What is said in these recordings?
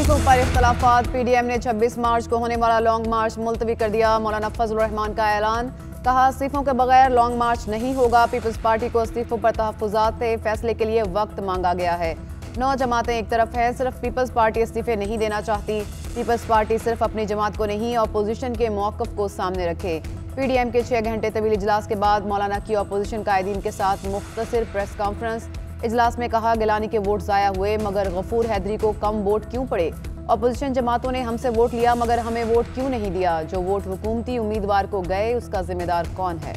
तकलीफों पर इख्तलाफात। पीडीएम ने 26 मार्च को होने वाला लॉन्ग मार्च मुलतवी कर दिया। मौलाना फजल रहमान का ऐलान, कहा इस्तीफों के बगैर लॉन्ग मार्च नहीं होगा। पीपल्स पार्टी को इस्तीफों पर तहफ्फुजात से फैसले के लिए वक्त मांगा गया है। 9 जमातें एक तरफ है, सिर्फ पीपल्स पार्टी इस्तीफे नहीं देना चाहती। पीपल्स पार्टी सिर्फ अपनी जमात को नहीं अपोजिशन के मौक़िफ़ को सामने रखे। पीडीएम के 6 घंटे तवील इजलास के बाद मौलाना की अपोजिशन कायदीन के साथ मुख्तसर प्रेस कॉन्फ्रेंस। इजलास में कहा गिलानी के वोट ज़ाया हुए मगर गफूर हैदरी को कम वोट क्यों पड़े। अपोजिशन जमातों ने हमसे वोट लिया मगर हमें वोट क्यों नहीं दिया। जो वोट हुकूमती उम्मीदवार को गए उसका जिम्मेदार कौन है।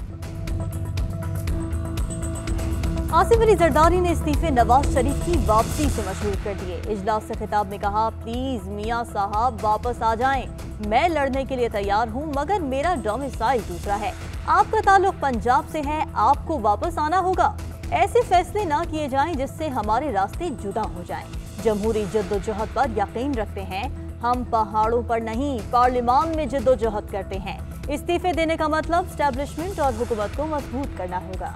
आसिफ अली जरदारी ने इस्तीफे नवाज शरीफ की वापसी से मशहूर कर दिए। इजलास से खिताब में कहा, प्लीज मियां साहब वापस आ जाएं। मैं लड़ने के लिए तैयार हूं मगर मेरा डोमिसाइल दूसरा है। आपका ताल्लुक पंजाब से है, आपको वापस आना होगा। ऐसे फैसले ना किए जाएं जिससे हमारे रास्ते जुदा हो जाएं। जमहूरी जद्दोजहद पर यकीन रखते हैं, हम पहाड़ों पर नहीं पार्लियामान में जद्दोजहद करते हैं। इस्तीफे देने का मतलब एस्टैब्लिशमेंट और हुकूमत को मजबूत करना होगा।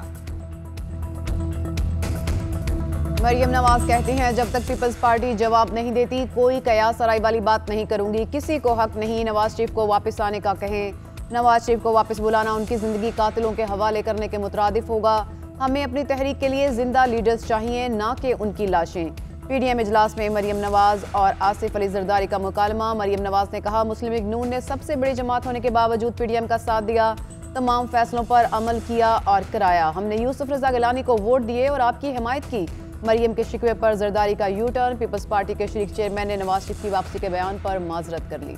मरियम नवाज कहती हैं, जब तक पीपल्स पार्टी जवाब नहीं देती कोई कयास सराई वाली बात नहीं करूंगी। किसी को हक नहीं नवाज शरीफ को वापस आने का। कहें नवाज शरीफ को वापस बुलाना उनकी जिंदगी कातिलों के हवाले करने के मुतरादिफ होगा। हमें अपनी तहरीक के लिए जिंदा लीडर्स चाहिए, ना कि उनकी लाशें। पीडीएम इजलास में मरियम नवाज और आसिफ अली जरदारी का मुकालमा। मरियम नवाज ने कहा, मुस्लिम लीग नून ने सबसे बड़ी जमात होने के बावजूद पीडीएम का साथ दिया, तमाम फैसलों पर अमल किया और कराया। हमने यूसुफ रजा गिलानी को वोट दिए और आपकी हिमायत की। मरियम के शिकवे पर जरदारी का यू टर्न। पीपल्स पार्टी के शरीक चेयरमैन ने नवाज शरीफ की वापसी के बयान पर माजरत कर ली।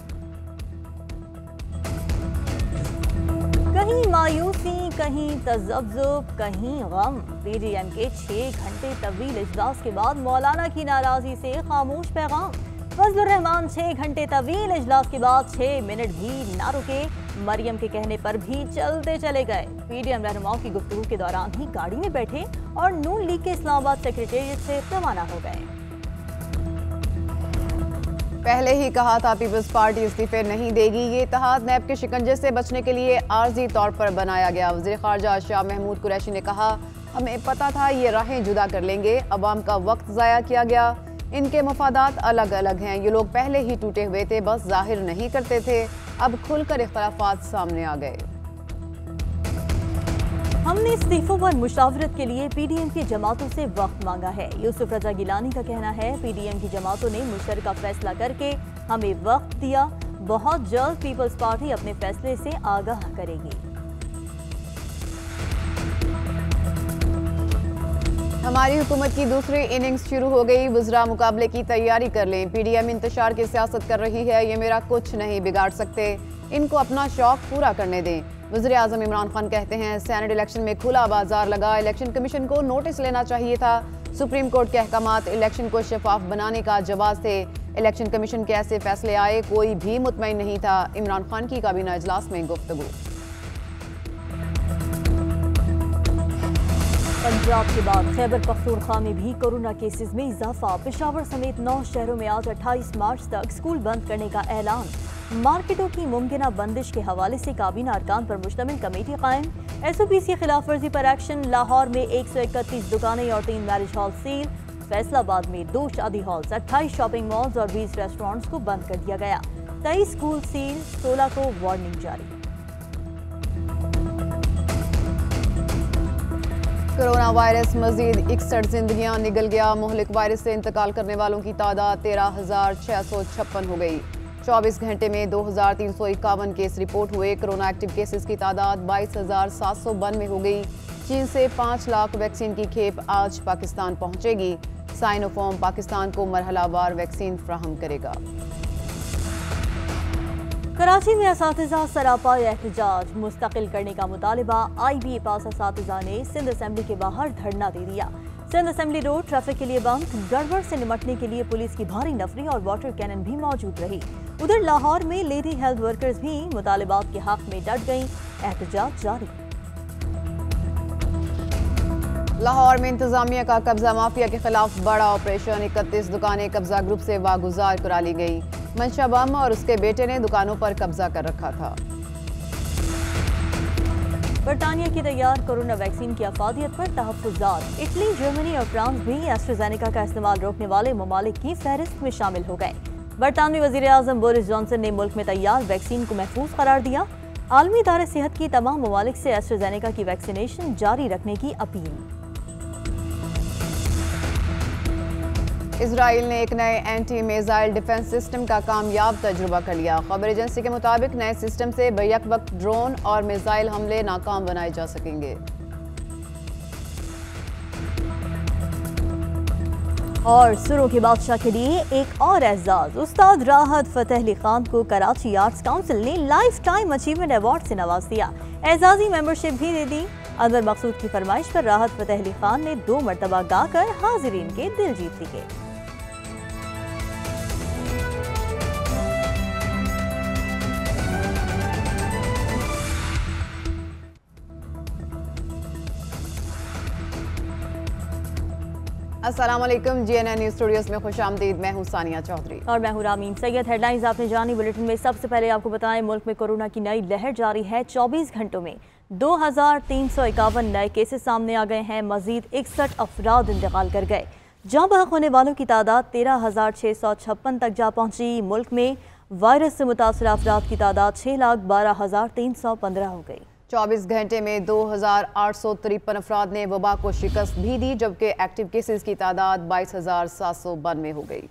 कहीं मायूसी, कहीं तज़ब्ज़ुब, कहीं गम। पीडीएम के 6 घंटे तवील इजलास के बाद मौलाना की नाराजगी से खामोश पैगाम। फजल रहमान 6 घंटे तवील इजलास के बाद 6 मिनट भी ना रुके। मरियम के कहने पर भी चलते चले गए। पीडीएम रहनुमाओं की गुफ्तगू के दौरान ही गाड़ी में बैठे और नून लीग के इस्लामाबाद सेक्रेटेरिएट से रवाना हो गए। पहले ही कहा था पीपल्स पार्टी इस्तीफे नहीं देगी। ये इत्तेहाद नैब के शिकंजे से बचने के लिए आर्जी तौर पर बनाया गया। वज़ीर ख़ारजा शाह महमूद कुरैशी ने कहा, हमें पता था ये राहें जुदा कर लेंगे। अवाम का वक्त ज़ाया किया गया। इनके मफादात अलग अलग हैं। ये लोग पहले ही टूटे हुए थे, बस जाहिर नहीं करते थे। अब खुलकर इख्तलाफात सामने आ गए। हमने इस्तीफों पर मुशावरत के लिए पीडीएम की जमातों से वक्त मांगा है। यूसुफ रजा गिलानी का कहना है, पीडीएम की जमातों ने मुशतरका फैसला करके हमें वक्त दिया। बहुत जल्द पीपल्स पार्टी अपने फैसले से आगाह करेगी। हमारी हुकूमत की दूसरी इनिंग्स शुरू हो गई। वज़रा मुकाबले की तैयारी कर लें। पीडीएम इंतशार की सियासत कर रही है, ये मेरा कुछ नहीं बिगाड़ सकते। इनको अपना शौक पूरा करने दें। वज़ीर आज़म इमरान खान कहते हैं, सेनेट इलेक्शन में खुला बाजार लगा। इलेक्शन कमीशन को नोटिस लेना चाहिए था। सुप्रीम कोर्ट के अहकामात इलेक्शन को शफाफ बनाने का जवाब थे। इलेक्शन कमीशन के ऐसे फैसले आए, कोई भी मुतमईन नहीं था। इमरान खान की काबीना इजलास में गुफ्तगू। पंजाब के बाद खैबर पख्तूनख्वा में भी कोरोना केसेस में इजाफा। पेशावर समेत 9 शहरों में आज 28 मार्च तक स्कूल बंद करने का ऐलान। मार्केटों की मुमकिना बंदिश के हवाले से काबीना अरकान पर मुश्तमिल कमेटी कायम। एसओपी की खिलाफ वर्जी पर एक्शन। लाहौर में 131 दुकानें और 3 मैरिज हॉल सील। फैसलाबाद में 2 शादी हॉल्स, 28 शॉपिंग मॉल्स और 20 रेस्टोरेंट्स को बंद कर दिया गया। 23 स्कूल सील, 16 को वार्निंग जारी। कोरोना वायरस मजीद 61 जिंदगियां निगल गया। मुहलिक वायरस से इंतकाल करने वालों की तादाद 13,656 हो गई। 24 घंटे में 2,351 केस रिपोर्ट हुए। कोरोना एक्टिव केसेस की तादाद 22,792 हो गई। चीन से 5 लाख वैक्सीन की खेप आज पाकिस्तान पहुंचेगी। साइनोफॉर्म पाकिस्तान को मरहलावार वैक्सीन फ्राहम करेगा। कराची में असातिज़ा सरापा एहतजाज। मुस्तकिल करने का मुतालिबा। IBA पास असातिज़ा ने सिंध असेंबली के बाहर धरना दे दिया। सिंध असेंबली रोड ट्रैफिक के लिए बंद। गड़बड़ से निपटने के लिए पुलिस की भारी नफरी और वाटर कैनन भी मौजूद रही। उधर लाहौर में लेडी हेल्थ वर्कर्स भी मुतालिबात के हक में डट गईं। एहतजाज जारी। लाहौर में इंतजामिया का कब्जा माफिया के खिलाफ बड़ा ऑपरेशन। 31 दुकानें कब्जा ग्रुप से वागुजार करा ली गई। मंशा बम और उसके बेटे ने दुकानों पर कब्जा कर रखा था। बरतानिया की तैयार कोरोना वैक्सीन की अफादियत पर तहफ्फुज़ात। इटली, जर्मनी और फ्रांस भी एस्ट्राजेनेका का इस्तेमाल रोकने वाले ममालिक की फहरिस्त में शामिल हो गए। बरतानवी वजीर आजम बोरिस जॉनसन ने मुल्क में तैयार वैक्सीन को महफूज करार दिया। आलमी इदारे सेहत की तमाम ममालिक से एस्ट्राजेनेका की वैक्सीनेशन जारी रखने की अपील। इजराइल ने एक नए एंटी मिसाइल डिफेंस सिस्टम का कामयाब तजुर्बा कर लिया। खबर एजेंसी के मुताबिक नए सिस्टम से बैक वक्त ड्रोन और मिसाइल हमले नाकाम बनाए जा सकेंगे। और सुरों के बादशाह के लिए एक और एजाज, उस्ताद राहत फतेह अली खान को कराची आर्ट्स काउंसिल ने लाइफ टाइम अचीवमेंट अवार्ड से नवाज दिया। एजाजी मेंबरशिप भी दे दी। अनवर मकसूद की फरमाइश पर राहत फतेह अली खान ने 2 मरतबा गाकर हाजिरीन के दिल जीत लिए। अस्सलाम वालेकुम, GNN न्यूज़ स्टूडियोज में खुशामदीद। मैं हूं सानिया चौधरी और मैं हूं रामीन सैयद। हेडलाइंस आपने जानी। बुलेटिन में सबसे पहले आपको बताएं, मुल्क में कोरोना की नई लहर जारी है। 24 घंटों में 2351 नए केसेस सामने आ गए हैं। मजीद 61 अफराद इंतकाल कर गए। जहां बहक होने वालों की तादाद 13,656 तक जा पहुंची। मुल्क में वायरस से मुतासर अफराद की तादाद 6,12,315 हो गई। 24 घंटे में 2,853 अफराद ने वबा को शिकस्त भी दी, जबकि एक्टिव केसेस की तादाद 22,792 हो गई।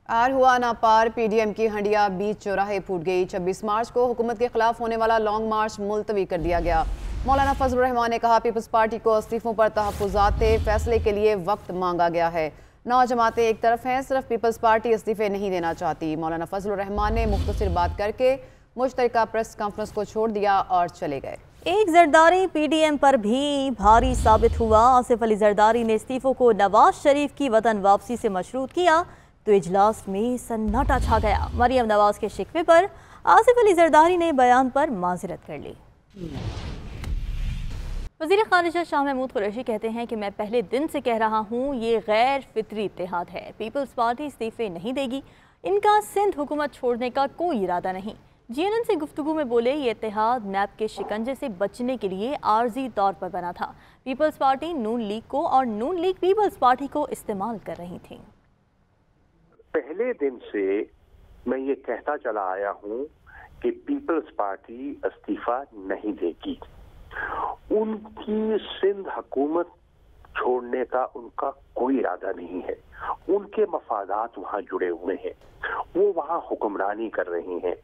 आर हुआ ना पार, PDM की हंडिया बीच चौराहे फूट गई। 26 मार्च को हुकूमत के खिलाफ होने वाला लॉन्ग मार्च मुलतवी कर दिया गया। मौलाना फजल रहमान ने कहा, पीपल्स पार्टी को इस्तीफों पर तहफ़्फ़ुज़ात थे, फैसले के लिए वक्त मांगा गया है। 9 जमातें एक तरफ हैं, सिर्फ पीपल्स पार्टी इस्तीफे नहीं देना चाहती। मौलाना फजल रहमान ने मुख्तसर बात करके मुश्तरका प्रेस कॉन्फ्रेंस को छोड़ दिया और चले गए। एक जरदारी PDM पर भी भारी साबित हुआ। आसिफ अली जरदारी ने इस्तीफों को नवाज शरीफ की वतन वापसी से मशरूत किया तो इजलास में सन्नाटा छा गया। मरियम नवाज के शिकवे पर आसिफ अली जरदारी ने बयान पर माजरत कर ली। वज़ीर ख़ारिजा शाह महमूद कुरैशी कहते हैं कि मैं पहले दिन से कह रहा हूँ, ये गैर फितरी इत्तेहाद है। पीपल्स पार्टी इस्तीफे नहीं देगी। इनका सिंध हुकूमत छोड़ने का कोई इरादा नहीं। GNN से गुफ्तगू में बोले, ये इत्तेहाद नैब के शिकंजे से बचने के लिए आर्जी तौर पर बना था। पीपल्स पार्टी नून लीग को और नून लीग पीपल्स पार्टी को इस्तेमाल कर रही थी। पहले दिन से मैं ये कहता चला आया हूँ कि पीपल्स पार्टी इस्तीफा नहीं देगी। उनकी सिंध हुकूमत छोड़ने का उनका कोई इरादा नहीं है। उनके मफादात वहाँ जुड़े हुए हैं, वो वहाँ हुक्मरानी कर रहे हैं।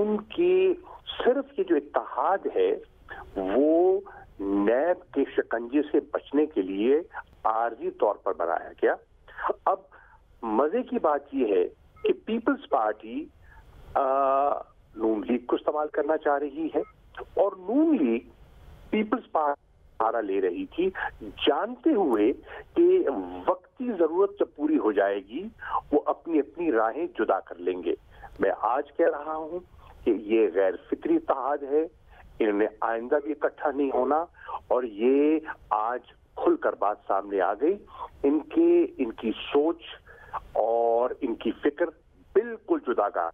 उनके सिर्फ ये जो इत्तेहाद है वो नैब के शिकंजे से बचने के लिए आर्जी तौर पर बनाया गया। अब मजे की बात यह है कि पीपल्स पार्टी नून लीग को इस्तेमाल करना चाह रही है और नून लीग पीपल्स पार्टी सहारा ले रही थी, जानते हुए कि वक्ती जरूरत जब पूरी हो जाएगी वो अपनी अपनी राहें जुदा कर लेंगे। मैं आज कह रहा हूं कि ये गैर फितरी इत्तेहाद है, इन्हें आइंदा भी इकट्ठा नहीं होना और ये आज खुलकर बात सामने आ गई। इनकी सोच और इनकी फिक्र बिल्कुल जुदागार।